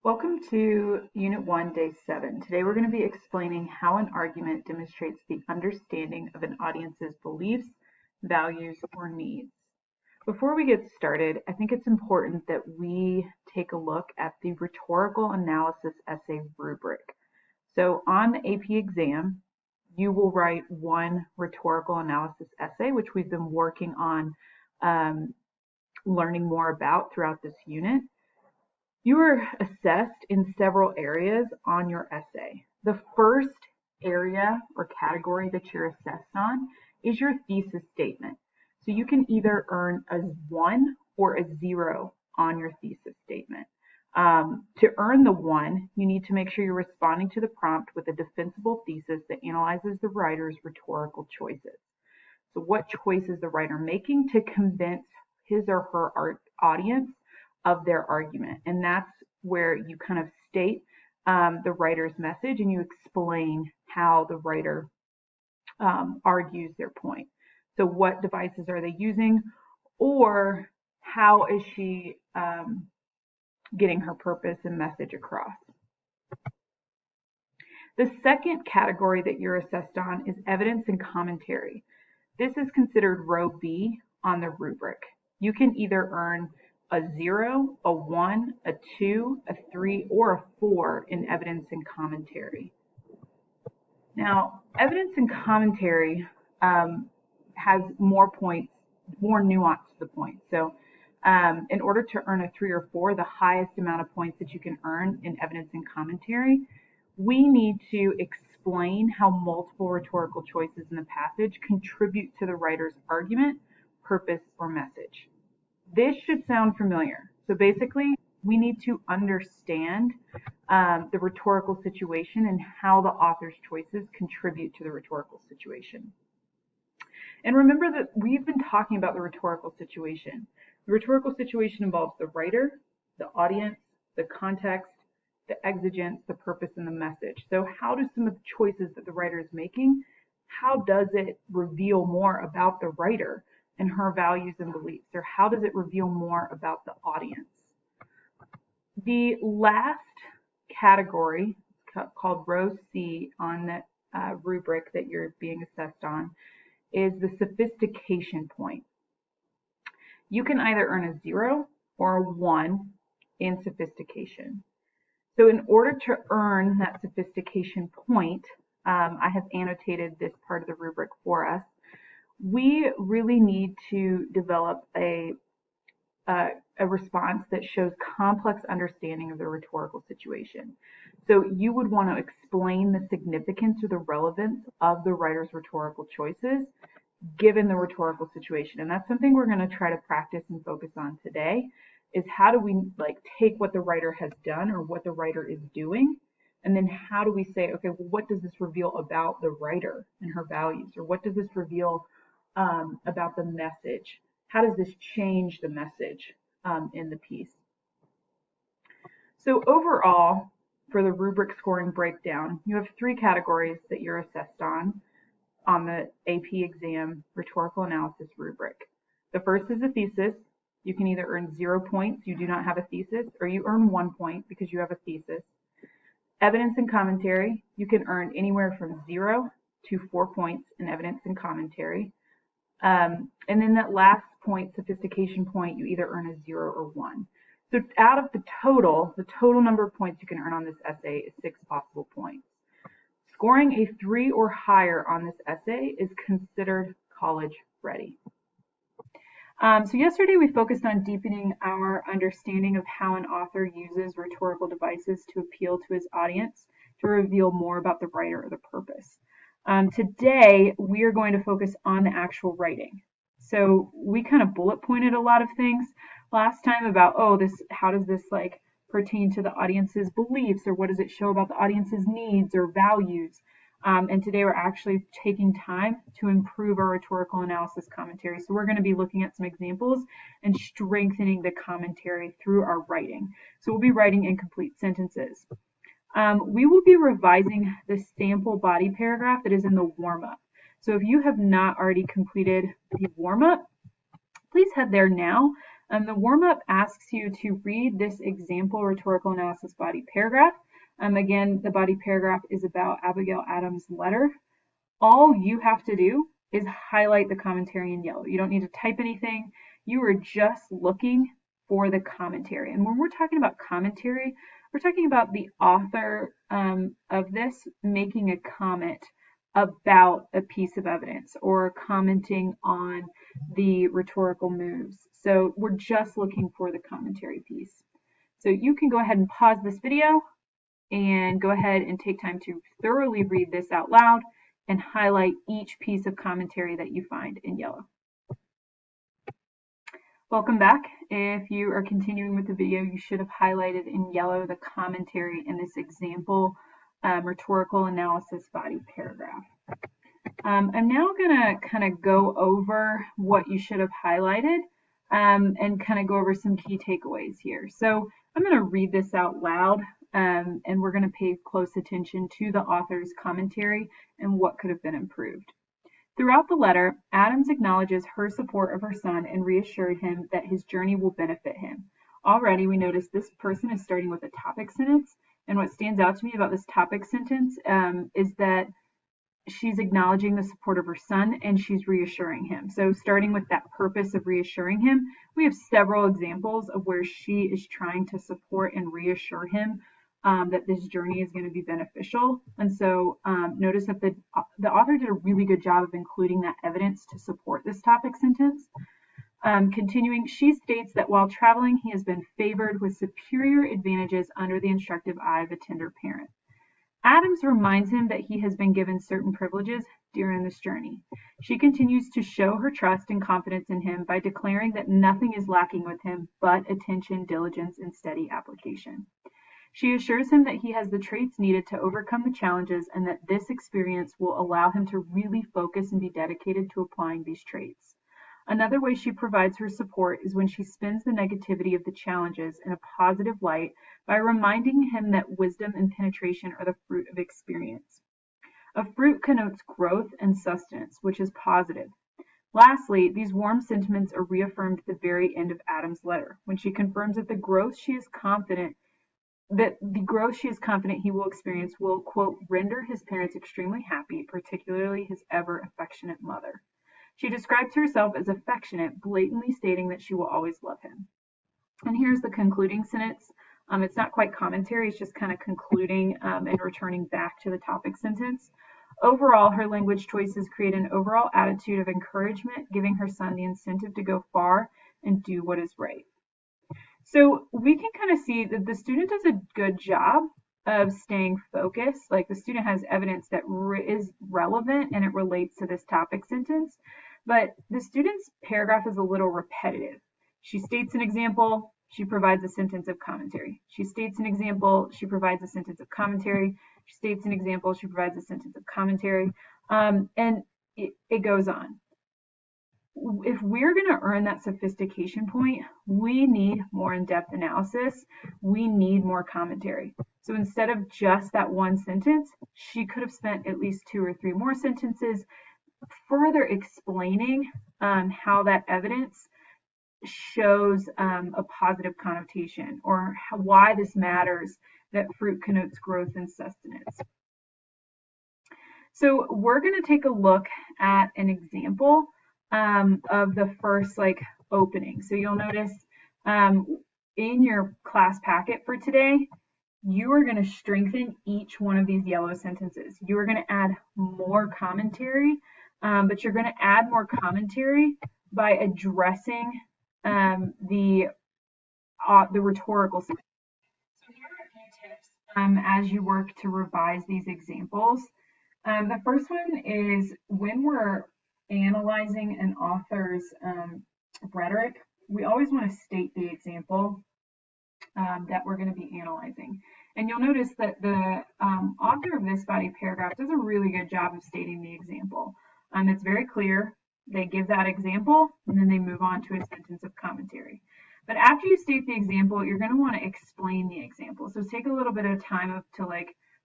Welcome to Unit 1, Day 7. Today we're going to be explaining how an argument demonstrates the understanding of an audience's beliefs, values, or needs. Before we get started, I think it's important that we take a look at the rhetorical analysis essay rubric. So on the AP exam, you will write one rhetorical analysis essay, which we've been working on learning more about throughout this unit. You are assessed in several areas on your essay. The first area or category that you're assessed on is your thesis statement. So you can either earn a 1 or a 0 on your thesis statement. To earn the 1, you need to make sure you're responding to the prompt with a defensible thesis that analyzes the writer's rhetorical choices. So what choice is the writer making to convince his or her audience of their argument? And that's where you kind of state the writer's message and you explain how the writer argues their point. So what devices are they using, or how is she getting her purpose and message across? The second category that you're assessed on is evidence and commentary. This is considered row B on the rubric. You can either earn a 0, a 1, a 2, a 3, or a 4 in evidence and commentary. Now, evidence and commentary has more points, more nuance to the point. So in order to earn a 3 or 4, the highest amount of points that you can earn in evidence and commentary, we need to explain how multiple rhetorical choices in the passage contribute to the writer's argument, purpose, or message. This should sound familiar. So basically, we need to understand the rhetorical situation and how the author's choices contribute to the rhetorical situation. And remember that we've been talking about the rhetorical situation. The rhetorical situation involves the writer, the audience, the context, the exigence, the purpose, and the message. So how do some of the choices that the writer is making, how does it reveal more about the writer and her values and beliefs, or how does it reveal more about the audience? The last category, called row C on the rubric that you're being assessed on, is the sophistication point. You can either earn a 0 or a 1 in sophistication. So in order to earn that sophistication point, I have annotated this part of the rubric for us. We really need to develop a response that shows complex understanding of the rhetorical situation. So you would want to explain the significance or the relevance of the writer's rhetorical choices given the rhetorical situation. And that's something we're going to try to practice and focus on today, is how do we take what the writer has done or what the writer is doing, and then how do we say, okay, well, what does this reveal about the writer and her values, or what does this reveal about the message? How does this change the message in the piece? So overall, for the rubric scoring breakdown, you have 3 categories that you're assessed on the AP exam rhetorical analysis rubric. The first is a thesis. You can either earn 0 points, you do not have a thesis, or you earn 1 point because you have a thesis. Evidence and commentary, you can earn anywhere from 0 to 4 points in evidence and commentary. And then that last point, sophistication point, you either earn a 0 or 1. So out of the total number of points you can earn on this essay is 6 possible points. Scoring a 3 or higher on this essay is considered college ready. So yesterday we focused on deepening our understanding of how an author uses rhetorical devices to appeal to his audience, to reveal more about the writer or the purpose. Today we are going to focus on the actual writing. So we kind of bullet pointed a lot of things last time about, how does this pertain to the audience's beliefs, or what does it show about the audience's needs or values? And today we're actually taking time to improve our rhetorical analysis commentary. So we're going to be looking at some examples and strengthening the commentary through our writing. So we'll be writing incomplete sentences. We will be revising the sample body paragraph that is in the warm-up. So if you have not already completed the warm-up, please head there now. The warm-up asks you to read this example rhetorical analysis body paragraph. Again, the body paragraph is about Abigail Adams' letter. All you have to do is highlight the commentary in yellow. You don't need to type anything. You are just looking for the commentary. And when we're talking about commentary, we're talking about the author of this making a comment about a piece of evidence or commenting on the rhetorical moves. So we're just looking for the commentary piece. So you can go ahead and pause this video and go ahead and take time to thoroughly read this out loud and highlight each piece of commentary that you find in yellow. Welcome back. If you are continuing with the video, you should have highlighted in yellow the commentary in this example rhetorical analysis body paragraph. I'm now going to kind of go over what you should have highlighted and kind of go over some key takeaways here. So I'm going to read this out loud and we're going to pay close attention to the author's commentary and what could have been improved. Throughout the letter, Adams acknowledges her support of her son and reassured him that his journey will benefit him. Already, we notice this person is starting with a topic sentence, and what stands out to me about this topic sentence is that she's acknowledging the support of her son and she's reassuring him. So starting with that purpose of reassuring him, we have several examples of where she is trying to support and reassure him that this journey is going to be beneficial. And so notice that the author did a really good job of including that evidence to support this topic sentence. Continuing, she states that while traveling, he has been favored with superior advantages under the instructive eye of a tender parent. Adams reminds him that he has been given certain privileges during this journey. She continues to show her trust and confidence in him by declaring that nothing is lacking with him but attention, diligence, and steady application. She assures him that he has the traits needed to overcome the challenges and that this experience will allow him to really focus and be dedicated to applying these traits. Another way she provides her support is when she spins the negativity of the challenges in a positive light by reminding him that wisdom and penetration are the fruit of experience. A fruit connotes growth and sustenance, which is positive. Lastly, these warm sentiments are reaffirmed at the very end of Adams' letter, when she confirms that the growth she is confident he will experience will, quote, render his parents extremely happy, particularly his ever affectionate mother. She describes herself as affectionate, blatantly stating that she will always love him. And here's the concluding sentence. It's not quite commentary, it's just kind of concluding and returning back to the topic sentence. Overall, her language choices create an overall attitude of encouragement, giving her son the incentive to go far and do what is right. So we can kind of see that the student does a good job of staying focused. Like the student has evidence that is relevant and it relates to this topic sentence, but the student's paragraph is a little repetitive. She states an example, she provides a sentence of commentary. She states an example, she provides a sentence of commentary. She states an example, she provides a sentence of commentary, and it goes on. If we're going to earn that sophistication point, we need more in-depth analysis. We need more commentary. So instead of just that one sentence, she could have spent at least 2 or 3 more sentences further explaining how that evidence shows a positive connotation, or why this matters, that fruit connotes growth and sustenance. So we're going to take a look at an example of the first opening. So you'll notice in your class packet for today, you are going to strengthen each one of these yellow sentences. You are going to add more commentary, but you're going to add more commentary by addressing the rhetorical sentence. So here are a few tips as you work to revise these examples. The first one is when we're analyzing an author's rhetoric, we always want to state the example that we're going to be analyzing. And you'll notice that the author of this body paragraph does a really good job of stating the example. It's very clear. They give that example, and then they move on to a sentence of commentary. But after you state the example, you're going to want to explain the example. So take a little bit of time to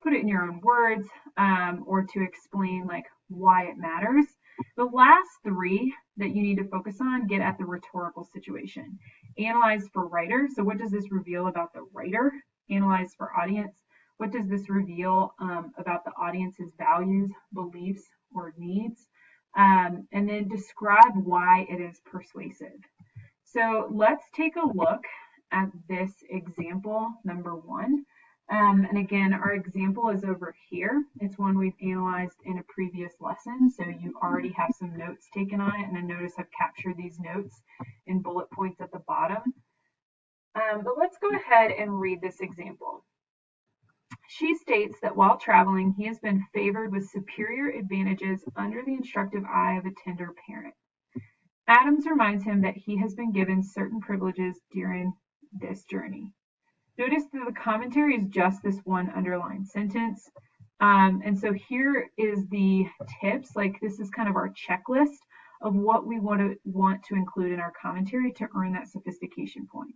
put it in your own words, or to explain why it matters. The last three that you need to focus on get at the rhetorical situation. Analyze for writer. So what does this reveal about the writer? Analyze for audience. What does this reveal about the audience's values, beliefs, or needs? And then describe why it is persuasive. So let's take a look at this example number one. And again, our example is over here. It's one we've analyzed in a previous lesson, so you already have some notes taken on it, and I notice I've captured these notes in bullet points at the bottom. But let's go ahead and read this example. She states that while traveling, he has been favored with superior advantages under the instructive eye of a tender parent. Adams reminds him that he has been given certain privileges during this journey. Notice that the commentary is just this one underlined sentence. And so here is the tips, like this is kind of our checklist of what we want to include in our commentary to earn that sophistication point.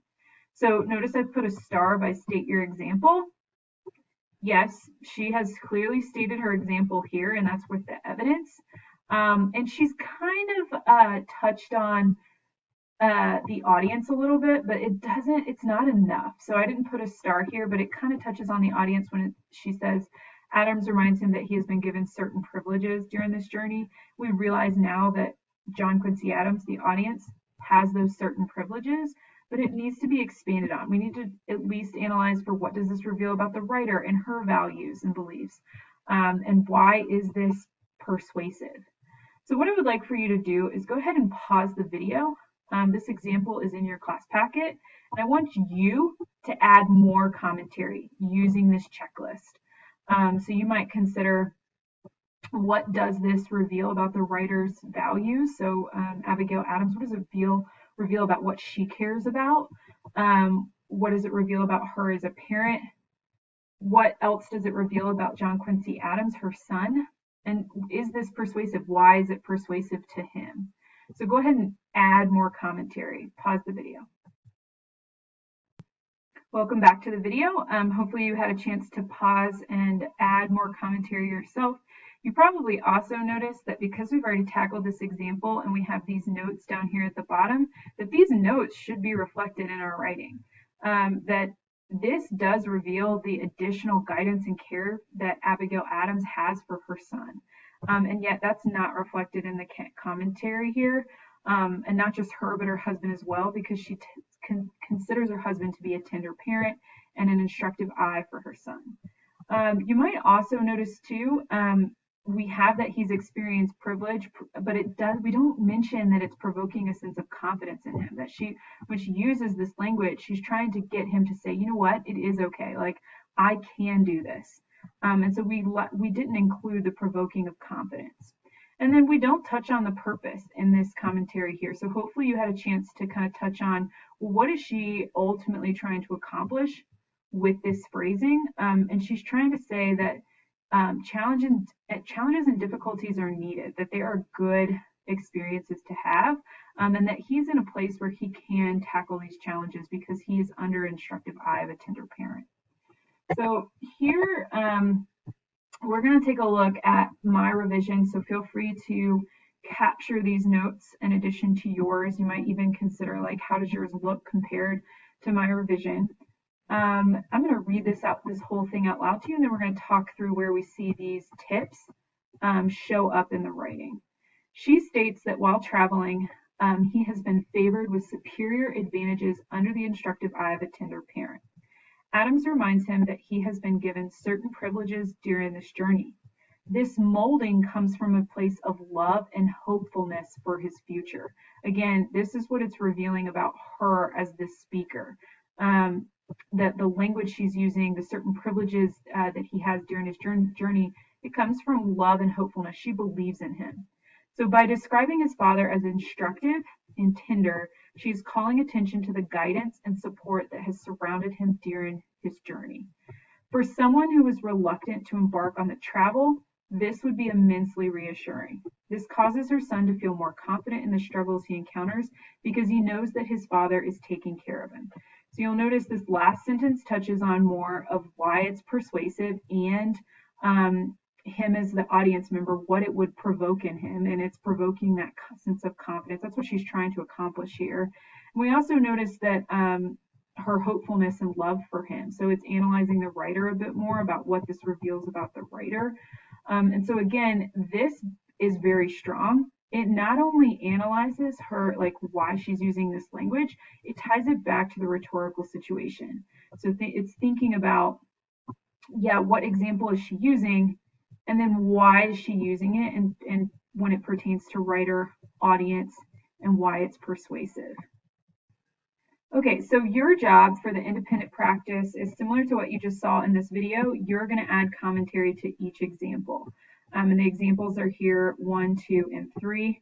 So notice I've put a star by state your example. Yes, she has clearly stated her example here, and that's with the evidence. And she's kind of touched on the audience a little bit, but it's not enough. So I didn't put a star here, but it kind of touches on the audience when she says Adams reminds him that he has been given certain privileges during this journey. We realize now that John Quincy Adams, the audience, has those certain privileges, but it needs to be expanded on. We need to at least analyze for what does this reveal about the writer and her values and beliefs, and why is this persuasive? So what I would like for you to do is go ahead and pause the video. This example is in your class packet, and I want you to add more commentary using this checklist. So you might consider, what does this reveal about the writer's values? So Abigail Adams, what does it reveal about what she cares about? What does it reveal about her as a parent? What else does it reveal about John Quincy Adams, her son? And is this persuasive? Why is it persuasive to him? So go ahead and add more commentary. Pause the video. Welcome back to the video. Hopefully you had a chance to pause and add more commentary yourself. You probably also noticed that because we've already tackled this example and we have these notes down here at the bottom, that these notes should be reflected in our writing. That this does reveal the additional guidance and care that Abigail Adams has for her son. And yet that's not reflected in the commentary here. And not just her, but her husband as well, because she considers her husband to be a tender parent and an instructive eye for her son. You might also notice too, we have that he's experienced privilege, but we don't mention that it's provoking a sense of confidence in him. That when she uses this language, she's trying to get him to say, you know what, it is okay. Like, I can do this. And so we didn't include the provoking of confidence. And then we don't touch on the purpose in this commentary here. So hopefully you had a chance to kind of touch on, well, what is she ultimately trying to accomplish with this phrasing? And she's trying to say that challenges and difficulties are needed, that they are good experiences to have, and that he's in a place where he can tackle these challenges because he is under instructive eye of a tender parent. So here we're going to take a look at my revision, so feel free to capture these notes in addition to yours. You might even consider, like, how does yours look compared to my revision? I'm going to read this whole thing out loud to you, and then we're going to talk through where we see these tips show up in the writing. She states that while traveling, he has been favored with superior advantages under the instructive eye of a tender parent. Adams reminds him that he has been given certain privileges during this journey. This molding comes from a place of love and hopefulness for his future. Again, this is what it's revealing about her as the speaker. That the language she's using, the certain privileges that he has during his journey, it comes from love and hopefulness. She believes in him. So by describing his father as instructive and tender, she's calling attention to the guidance and support that has surrounded him during his journey. For someone who is reluctant to embark on the travel, this would be immensely reassuring. This causes her son to feel more confident in the struggles he encounters because he knows that his father is taking care of him. So you'll notice this last sentence touches on more of why it's persuasive and him as the audience member, what it would provoke in him, and it's provoking that sense of confidence. That's what she's trying to accomplish here. And we also notice that her hopefulness and love for him. So it's analyzing the writer a bit more about what this reveals about the writer. And so again, this is very strong. It not only analyzes her, like why she's using this language, it ties it back to the rhetorical situation. So it's thinking about, yeah, what example is she using? And then why is she using it? And when it pertains to writer, audience, and why it's persuasive. Okay, so your job for the independent practice is similar to what you just saw in this video. You're going to add commentary to each example. And the examples are here 1, 2, and 3.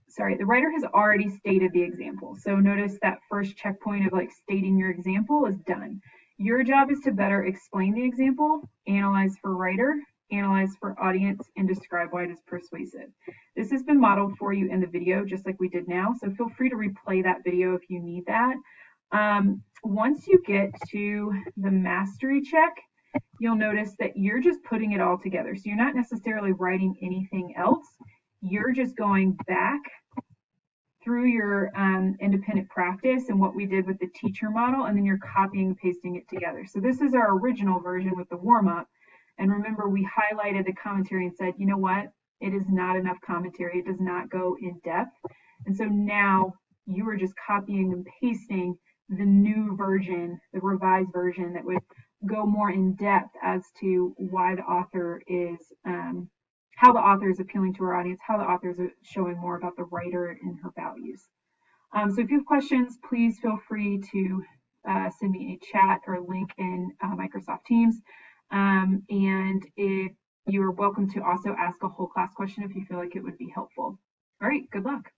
Sorry, the writer has already stated the example. So notice that first checkpoint of like stating your example is done. Your job is to better explain the example, analyze for writer, analyze for audience, and describe why it is persuasive. This has been modeled for you in the video, just like we did now, so feel free to replay that video if you need that. Once you get to the mastery check, you'll notice that you're just putting it all together. So you're not necessarily writing anything else. You're just going back through your independent practice and what we did with the teacher model, and then you're copying and pasting it together. So this is our original version with the warm-up. And remember, we highlighted the commentary and said, you know what? It is not enough commentary. It does not go in depth. And so now you are just copying and pasting the new version, the revised version that would go more in depth as to why the author is, how the author is appealing to our audience, how the author is showing more about the writer and her values. So if you have questions, please feel free to send me a chat or link in Microsoft Teams. And you are welcome to also ask a whole class question if you feel like it would be helpful. All right, good luck.